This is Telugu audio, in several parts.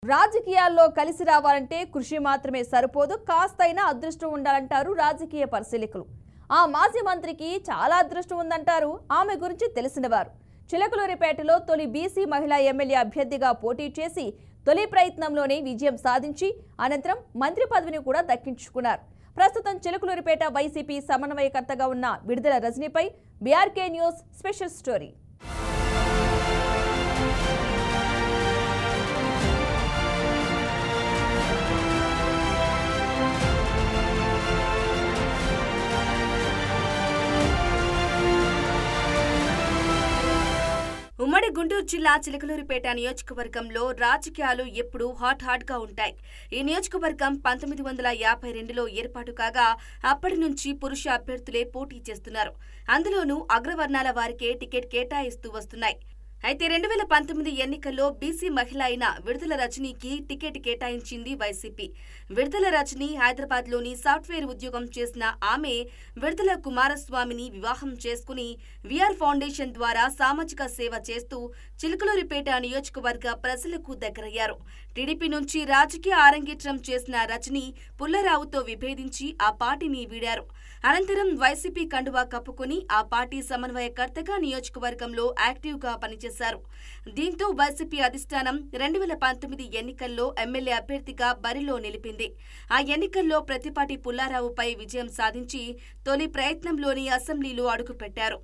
రాజకీయాల్లో కలిసి రావాలంటే కృషి మాత్రమే సరిపోదు, కాస్తైనా అదృష్టం ఉండాలంటారు రాజకీయ పరిశీలకులు. ఆ మాజీ మంత్రికి చాలా అదృష్టం ఉందంటారు ఆమె గురించి తెలిసినవారు. చిలకలూరిపేటలో తొలి బీసీ మహిళా ఎమ్మెల్యే అభ్యర్థిగా పోటీ చేసి తొలి ప్రయత్నంలోనే విజయం సాధించి అనంతరం మంత్రి పదవిని కూడా దక్కించుకున్నారు. ప్రస్తుతం చిలకలూరిపేట వైసీపీ సమన్వయకర్తగా ఉన్న విడుదల రజనీపై బీఆర్కే న్యూస్ స్పెషల్ స్టోరీ. ఉమ్మడి గుంటూరు జిల్లా చిలకలూరిపేట నియోజకవర్గంలో రాజకీయాలు ఎప్పుడూ హాట్ గా ఉంటాయి. ఈ నియోజకవర్గం 1952లో ఏర్పాటు కాగా అప్పటి నుంచి పురుష అభ్యర్థులే పోటీ చేస్తున్నారు. అందులోనూ అగ్రవర్ణాల వారికే టికెట్ కేటాయిస్తూ వస్తున్నాయి. అయితే 2019 ఎన్నికల్లో బీసీ మహిళ అయిన విడుదల రజనీకి టికెట్ కేటాయించింది వైసీపీ. విడుదల రజనీ హైదరాబాద్లోని సాఫ్ట్వేర్ ఉద్యోగం చేసిన ఆమె విడుదల కుమారస్వామిని వివాహం చేసుకుని విఆర్ ఫౌండేషన్ ద్వారా సామాజిక సేవ చేస్తూ చిలకలూరిపేట నియోజకవర్గ ప్రజలకు దగ్గరయ్యారు. టీడీపీ నుంచి రాజకీయ ఆరంగేట్రం చేసిన రజనీ పుల్లారావుతో విభేదించి ఆ పార్టీని వీడారు. అనంతరం వైసీపీ కండువా కప్పుకుని ఆ పార్టీ సమన్వయకర్తగా నియోజకవర్గంలో యాక్టివ్గా పనిచేశారు. దీంతో వైసీపీ అధిష్టానం 2019 ఎన్నికల్లో ఎమ్మెల్యే అభ్యర్థిగా బరిలో నిలిపింది. ఆ ఎన్నికల్లో ప్రతిపాటి పుల్లారావుపై విజయం సాధించి తొలి ప్రయత్నంలోని అసెంబ్లీలో అడుగుపెట్టారు.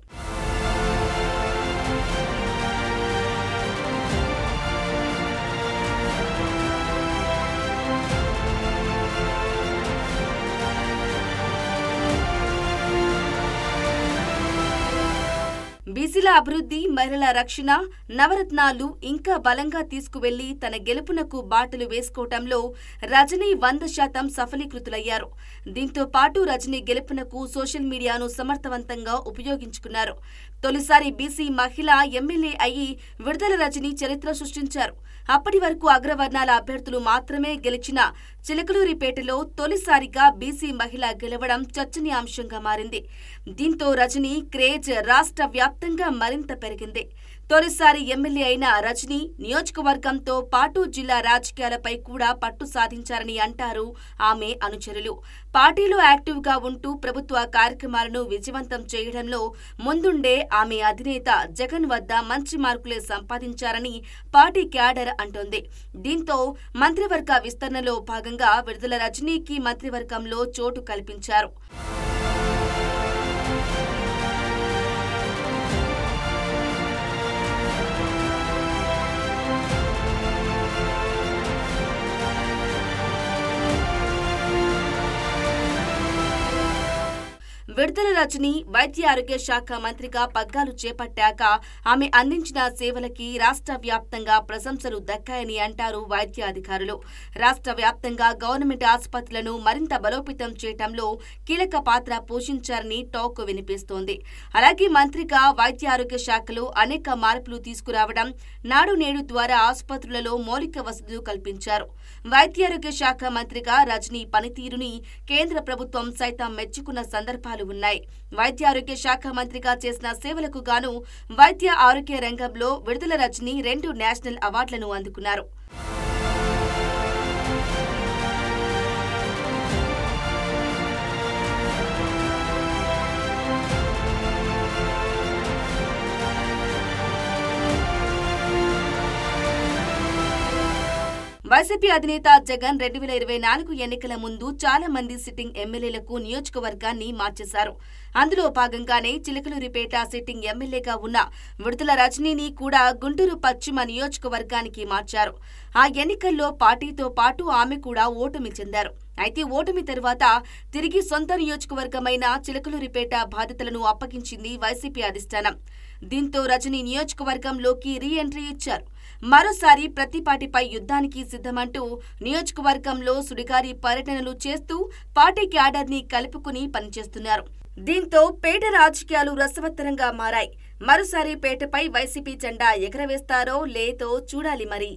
బీసీల అభివృద్ధి, మహిళల రక్షణ, నవరత్నాలు ఇంకా బలంగా తీసుకువెళ్లి తన గెలుపునకు బాటలు వేసుకోవటంలో రజనీ 100% సఫలీకృతులయ్యారు. దీంతో పాటు రజనీ గెలుపునకు సోషల్ మీడియాను సమర్థవంతంగా ఉపయోగించుకున్నారు. తొలిసారి బీసీ మహిళ ఎమ్మెల్యే అయి విడుదల రజనీ చరిత్ర సృష్టించారు. అప్పటి వరకు అగ్రవర్ణాల అభ్యర్థులు మాత్రమే గెలిచిన చిలకలూరిపేటలో తొలిసారిగా బీసీ మహిళ గెలవడం చర్చనీయాంశంగా మారింది. దీంతో రజనీ క్రేజ్ రాష్ట్ర వ్యాప్తంగా మరింత పెరిగింది. తొలిసారి ఎమ్మెల్యే అయిన రజనీ నియోజకవర్గంతో పాటు జిల్లా రాజకీయాలపై కూడా పట్టు సాధించారని అంటారు ఆమె అనుచరులు. పార్టీలో యాక్టివ్గా ఉంటూ ప్రభుత్వ కార్యక్రమాలను విజయవంతం చేయడంలో ముందుండే ఆమె అధినేత జగన్ వద్ద మంచి మార్కులే సంపాదించారని పార్టీ క్యాడర్ అంటోంది. దీంతో మంత్రివర్గ విస్తరణలో భాగంగా విడుదల రజనీకి మంత్రివర్గంలో చోటు కల్పించారు. విడుదల రజనీ వైద్య ఆరోగ్య శాఖ మంత్రిగా పగ్గాలు చేపట్టాక ఆమె అందించిన సేవలకి రాష్ట్ర వ్యాప్తంగా ప్రశంసలు దక్కాయని అంటారు వైద్య అధికారులు. రాష్ట్ర వ్యాప్తంగా గవర్నమెంట్ ఆసుపత్రులను మరింత బలోపేతం చేయడంలో కీలక పాత్ర పోషించారని టాక్ వినిపిస్తోంది. అలాగే మంత్రిగా వైద్య ఆరోగ్య శాఖలో అనేక మార్పులు తీసుకురావడం, నాడు నేడు ద్వారా ఆసుపత్రులలో మౌలిక వసతులు కల్పించారు. వైద్య ఆరోగ్య శాఖ మంత్రిగా రజనీ పనితీరుని కేంద్ర ప్రభుత్వం సైతం మెచ్చుకున్న సందర్భాలు ఉన్నాయి. వైద్య ఆరోగ్య శాఖ మంత్రిగా చేసిన సేవలకు గాను వైద్య ఆరోగ్య రంగంలో విడుదల రజనీ 2 నేషనల్ అవార్డులను అందుకున్నారు. వైసీపీ అధినేత జగన్ 2024 ఎన్నికల ముందు చాలా మంది సిట్టింగ్ ఎమ్మెల్యేలకు నియోజకవర్గాన్ని మార్చేశారు. అందులో భాగంగానే చిలకలూరిపేట సిట్టింగ్ ఎమ్మెల్యేగా ఉన్న విడుదల రజనీని కూడా గుంటూరు పశ్చిమ నియోజకవర్గానికి మార్చారు. ఆ ఎన్నికల్లో పార్టీతో పాటు ఆమె కూడా ఓటమి చెందారు. అయితే ఓటమి తర్వాత తిరిగి సొంత నియోజకవర్గమైన చిలకలూరిపేట బాధ్యతలను అప్పగించింది వైసీపీ అధిష్టానం. దీంతో రజనీ నియోజకవర్గంలోకి రీ ఎంట్రీ ఇచ్చారు. మరోసారి ప్రతిపాటిపై యుద్ధానికి సిద్ధమంటూ నియోజకవర్గంలో సుడిగారి పర్యటనలు చేస్తూ పార్టీ క్యాడర్ని కలుపుకుని పనిచేస్తున్నారు. దీంతో పేట రాజకీయాలు రసవత్తరంగా మారాయి. మరోసారి పేటపై వైసీపీ జెండా ఎగరవేస్తారో లేదో చూడాలి మరి.